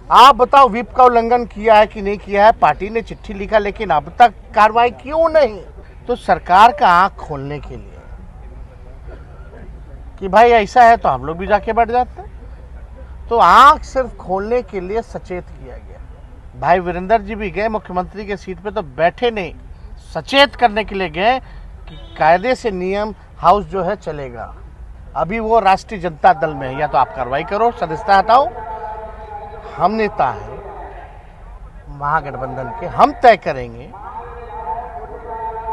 आप बताओ व्हिप का उल्लंघन किया है कि नहीं किया है? पार्टी ने चिट्ठी लिखा लेकिन अब तक कार्रवाई क्यों नहीं? तो सरकार का आंख खोलने के लिए कि भाई ऐसा है तो हम लोग भी जाके बैठ जाते हैं, तो आंख सिर्फ खोलने के लिए सचेत किया गया। भाई वीरेंद्र जी भी गए मुख्यमंत्री के सीट पे, तो बैठे नहीं, सचेत करने के लिए गए कि कायदे से नियम हाउस जो है चलेगा। अभी वो राष्ट्रीय जनता दल में है, या तो आप कार्रवाई करो, सदस्यता हटाओ। हम नेता हैं महागठबंधन के, हम तय करेंगे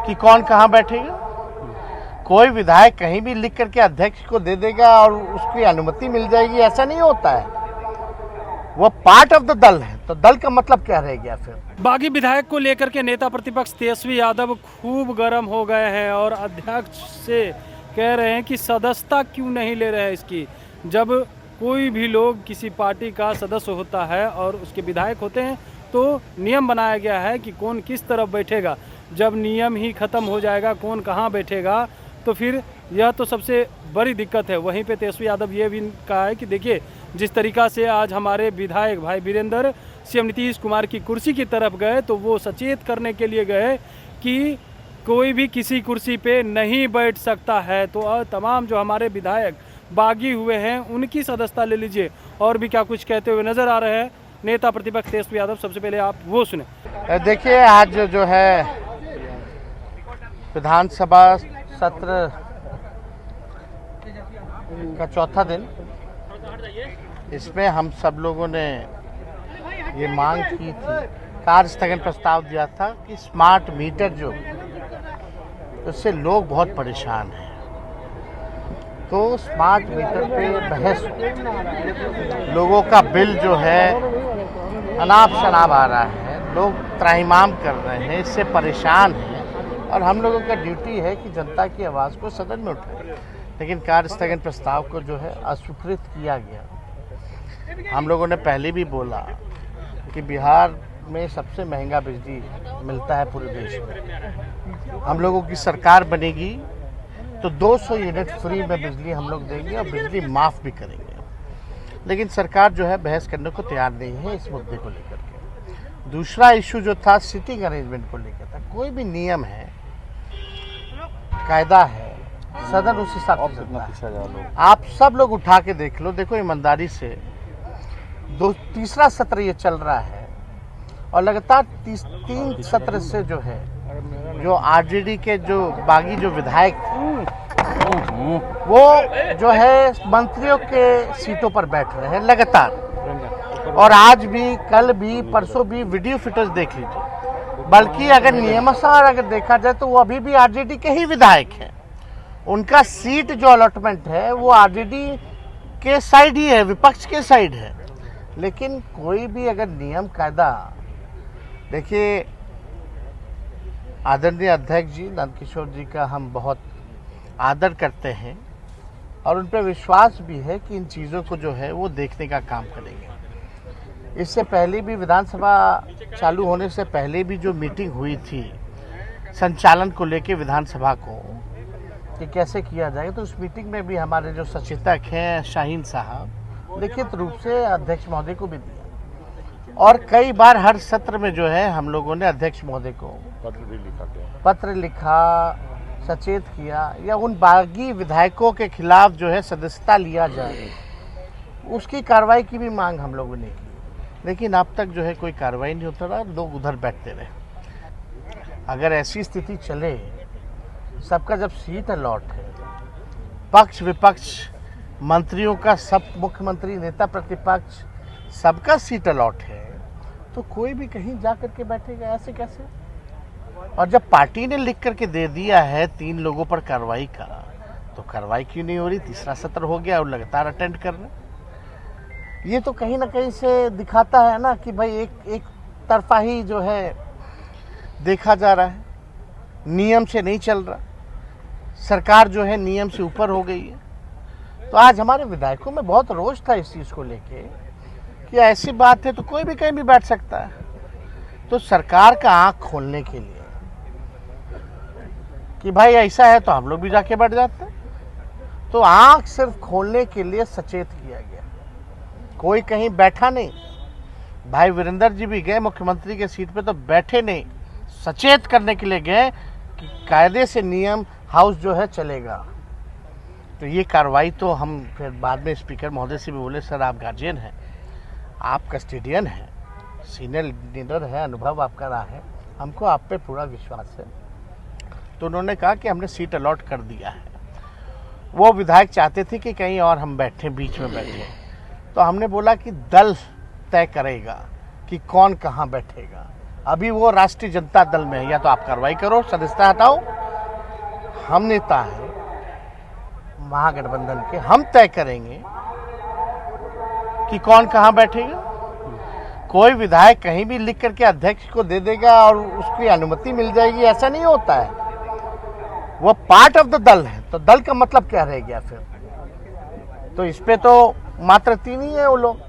कि कौन कहां बैठेगा। कोई विधायक कहीं भी लिख करके अध्यक्ष को दे देगा और उसकी अनुमति मिल जाएगी, ऐसा नहीं होता है। वो पार्ट ऑफ द दल है, तो दल का मतलब क्या रह गया फिर? बागी विधायक को लेकर के नेता प्रतिपक्ष तेजस्वी यादव खूब गर्म हो गए हैं और अध्यक्ष से कह रहे हैं कि सदस्यता क्यों नहीं ले रहे हैं इसकी। जब कोई भी लोग किसी पार्टी का सदस्य होता है और उसके विधायक होते हैं तो नियम बनाया गया है कि कौन किस तरफ बैठेगा। जब नियम ही ख़त्म हो जाएगा कौन कहाँ बैठेगा तो फिर यह तो सबसे बड़ी दिक्कत है। वहीं पे तेजस्वी यादव ये भी कहा है कि देखिए जिस तरीक़ा से आज हमारे विधायक भाई वीरेंद्र सीएम नीतीश कुमार की कुर्सी की तरफ गए तो वो सचेत करने के लिए गए कि कोई भी किसी कुर्सी पे नहीं बैठ सकता है। तो तमाम जो हमारे विधायक बागी हुए हैं उनकी सदस्यता ले लीजिए। और भी क्या कुछ कहते हुए नजर आ रहे हैं नेता प्रतिपक्ष तेजस्वी यादव, सबसे पहले आप वो सुने। देखिए आज जो है विधानसभा सत्र का चौथा दिन, इसमें हम सब लोगों ने ये मांग की थी, कार्य स्थगन प्रस्ताव दिया था कि स्मार्ट मीटर जो, उससे लोग बहुत परेशान हैं। तो स्मार्ट मीटर पे बहस, लोगों का बिल जो है अनाप शनाप आ रहा है, लोग त्राहिमाम कर रहे हैं, इससे परेशान हैं और हम लोगों का ड्यूटी है कि जनता की आवाज़ को सदन में उठाएं। लेकिन कार्य स्थगन प्रस्ताव को जो है अस्वीकृत किया गया। हम लोगों ने पहले भी बोला कि बिहार में सबसे महंगा बिजली मिलता है पूरे देश में। हम लोगों की सरकार बनेगी तो 200 यूनिट फ्री में बिजली हम लोग देंगे और बिजली माफ़ भी करेंगे। लेकिन सरकार जो है बहस करने को तैयार नहीं है इस मुद्दे को लेकर के। दूसरा इशू जो था सिटिंग अरेंजमेंट को लेकर था। कोई भी नियम है, कायदा है, सदन उस हिसाब से चलता है। आप सब लोग उठा के देख लो, देखो ईमानदारी से तीसरा सत्र ये चल रहा है और लगातार 3 सत्र से जो है जो आरजेडी के जो बागी जो विधायक थे वो जो है मंत्रियों के सीटों पर बैठ रहे हैं लगातार। और आज भी, कल भी, परसों भी वीडियो फुटेज देख लीजिए। बल्कि अगर नियमानुसार अगर देखा जाए तो वो अभी भी आरजेडी के ही विधायक हैं। उनका सीट जो अलॉटमेंट है वो आरजेडी के साइड ही है, विपक्ष के साइड है। लेकिन कोई भी अगर नियम कायदा, देखिए आदरणीय अध्यक्ष जी नंदकिशोर जी का हम बहुत आदर करते हैं और उन पर विश्वास भी है कि इन चीज़ों को जो है वो देखने का काम करेंगे। इससे पहले भी विधानसभा चालू होने से पहले भी जो मीटिंग हुई थी संचालन को लेके विधानसभा को कि कैसे किया जाए, तो उस मीटिंग में भी हमारे जो सचेतक हैं शाहीन साहब लिखित रूप से अध्यक्ष महोदय को भी दिया और कई बार हर सत्र में जो है हम लोगों ने अध्यक्ष महोदय को पत्र लिखा, सचेत किया या उन बागी विधायकों के खिलाफ जो है सदस्यता लिया जाए, उसकी कार्रवाई की भी मांग हम लोगों ने की। लेकिन अब तक जो है कोई कार्रवाई नहीं होता रहा, लोग उधर बैठते रहे। अगर ऐसी स्थिति चले, सबका जब सीट अलॉट है, पक्ष विपक्ष मंत्रियों का, सब मुख्यमंत्री नेता प्रतिपक्ष सबका सीट अलॉट है, तो कोई भी कहीं जा करके बैठेगा? ऐसे कैसे? और जब पार्टी ने लिख करके दे दिया है 3 लोगों पर कार्रवाई का, तो कार्रवाई क्यों नहीं हो रही? तीसरा सत्र हो गया और लगातार अटेंड कर रहे। ये तो कहीं ना कहीं से दिखाता है ना कि भाई एक तरफा ही जो है देखा जा रहा है, नियम से नहीं चल रहा, सरकार जो है नियम से ऊपर हो गई है। तो आज हमारे विधायकों में बहुत रोष था इस चीज़ को लेके कि ऐसी बात है तो कोई भी कहीं भी बैठ सकता है। तो सरकार का आंख खोलने के लिए कि भाई ऐसा है तो हम लोग भी जाके बैठ जाते हैं, तो आंख सिर्फ खोलने के लिए सचेत किया गया। कोई कहीं बैठा नहीं, भाई वीरेंद्र जी भी गए मुख्यमंत्री के सीट पे, तो बैठे नहीं, सचेत करने के लिए गए कि कायदे से नियम हाउस जो है चलेगा। तो ये कार्रवाई तो हम फिर बाद में स्पीकर महोदय से भी बोले, सर आप गार्जियन हैं, आप कस्टोडियन हैं, सीनियर लीडर है, अनुभव आपका रहा है, हमको आप पे पूरा विश्वास है। तो उन्होंने कहा कि हमने सीट अलॉट कर दिया है। वो विधायक चाहते थे कि कहीं और हम बैठे, बीच में बैठे, तो हमने बोला कि दल तय करेगा कि कौन कहाँ बैठेगा। अभी वो राष्ट्रीय जनता दल में है, या तो आप कार्रवाई करो, सदस्यता हटाओ, हम नेता हैं महागठबंधन के, हम तय करेंगे कि कौन कहाँ बैठेगा। कोई विधायक कहीं भी लिख करके अध्यक्ष को दे देगा और उसकी अनुमति मिल जाएगी, ऐसा नहीं होता है। वो पार्ट ऑफ द दल है, तो दल का मतलब क्या रह गया फिर? तो इस पे तो मात्र 3 ही है वो लोग।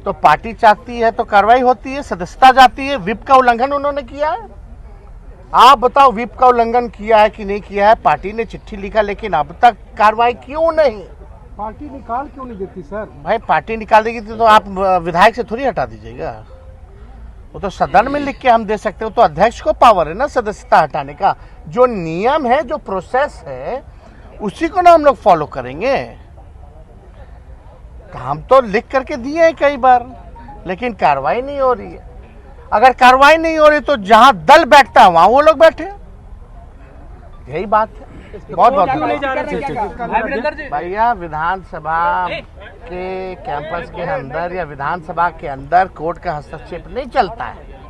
तो पार्टी चाहती है तो कार्रवाई होती है, सदस्यता जाती है। विप का उल्लंघन उन्होंने किया है, आप बताओ विप का उल्लंघन किया है कि नहीं किया है? पार्टी ने चिट्ठी लिखा, लेकिन अब तक कार्रवाई क्यों नहीं? पार्टी निकाल क्यों नहीं देती सर? भाई पार्टी निकाल देगी तो आप विधायक से थोड़ी हटा दीजिएगा। वो तो सदन में लिख के हम दे सकते हो, तो अध्यक्ष को पावर है ना सदस्यता हटाने का। जो नियम है, जो प्रोसेस है, उसी को ना हम लोग फॉलो करेंगे। हम तो लिख करके दिए हैं कई बार, लेकिन कार्रवाई नहीं हो रही है। अगर कार्रवाई नहीं हो रही तो जहां दल बैठता है वहां वो लोग बैठे, यही बात है। बहुत बहुत भैया, विधानसभा के कैंपस के अंदर या विधानसभा के अंदर कोर्ट का हस्तक्षेप नहीं चलता है।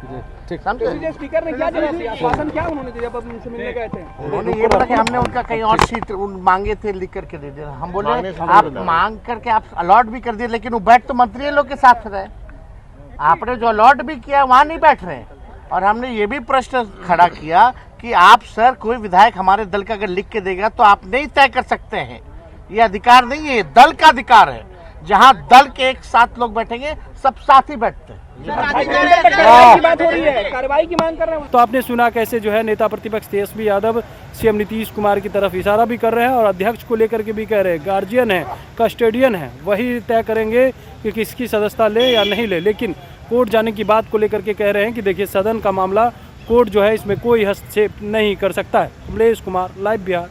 स्पीकर ने क्या जवाब दिया? आश्वासन क्या उन्होंने दिया जब आप उनसे मिलने गए थे? उन्होंने ये बोला कि हमने उनका कहीं और सीट मांगे थे, लिख करके दे दिया। हम बोले आप मांग करके आप अलॉट भी कर दिए, लेकिन वो बैठ तो मंत्री लोग के साथ रहे। आपने जो अलॉट भी किया वहां नहीं बैठ रहे। और हमने ये भी प्रश्न खड़ा किया कि आप सर, कोई विधायक हमारे दल का अगर लिख के देगा तो आप नहीं तय कर सकते हैं, ये अधिकार नहीं है, ये दल का अधिकार है। जहां दल के एक साथ लोग बैठेंगे, सब साथ ही बैठते हैं। कार्रवाई की मांग कर रहे हैं। तो आपने सुना कैसे जो है नेता प्रतिपक्ष तेजस्वी यादव सीएम नीतीश कुमार की तरफ इशारा भी कर रहे हैं और अध्यक्ष को लेकर के भी कह रहे हैं गार्जियन है, कस्टोडियन है, वही तय करेंगे कि किसकी सदस्यता ले या नहीं ले। लेकिन कोर्ट जाने की बात को लेकर के कह रहे हैं कि देखिए सदन का मामला, कोर्ट जो है इसमें कोई हस्तक्षेप नहीं कर सकता है। कमलेश कुमार, लाइव बिहार।